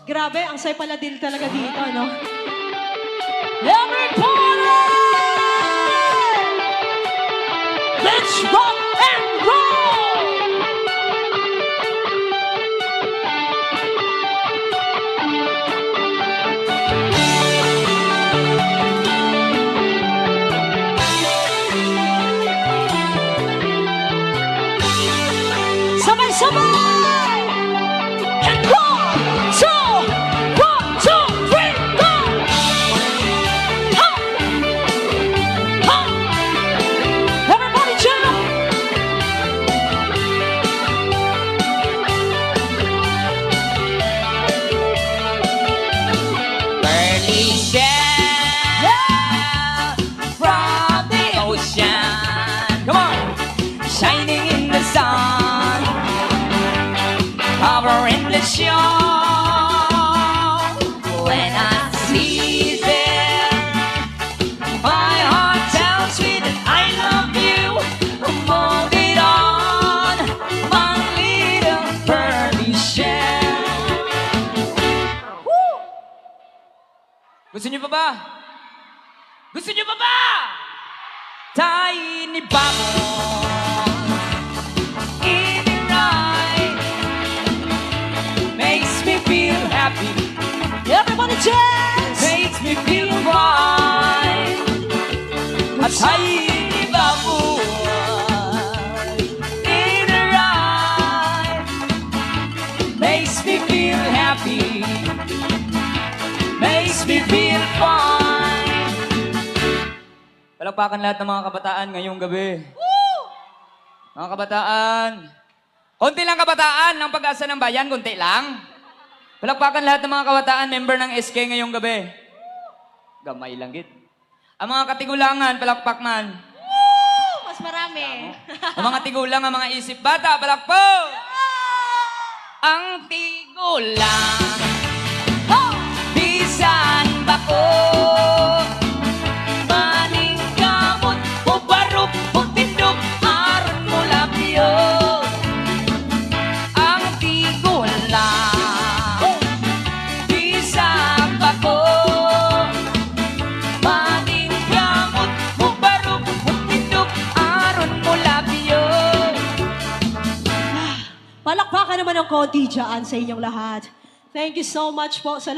Grabe, ang say pala din talaga dito, no? Everybody! Let's rock and roll! Sabay-sabay! And one, two, three, go! Ha! Ha! Everybody jump! Burning down from the ocean. Come on! Shining in the sun, covering the shore. When I see them, my heart tells me that I love you. Moving on, my little pearly shell. Woo! Gusto niyo pa ba? Gusto niyo pa ba? Tiny bubbles in your eye makes me feel happy, Everybody dance! makes me feel fine. A tiny bubble in your eye makes me feel happy, makes me feel fine. Palakpakan lahat ng mga kabataan ngayong gabi. Mga kabataan. Konti lang kabataan ng Pag-asa ng Bayan, konti lang. Palakpakan lahat ng mga kabataan, member ng SK ngayong gabi. Gamay lang gid. Ang mga katigulangan, palakpak man. Mas marami. Ang mga tigulang, ang mga isip bata, palakpak! Ang tigulang, bisan bako. Maning gamot, ubarok, pagtindog, aron mo labyo. Ang tigulang, bisan bako. Maning gamot, ubarok, pagtindog, aron mo labyo. Palakpakan naman ng konti dyan sa inyong lahat. Thank you so much po sa lahat.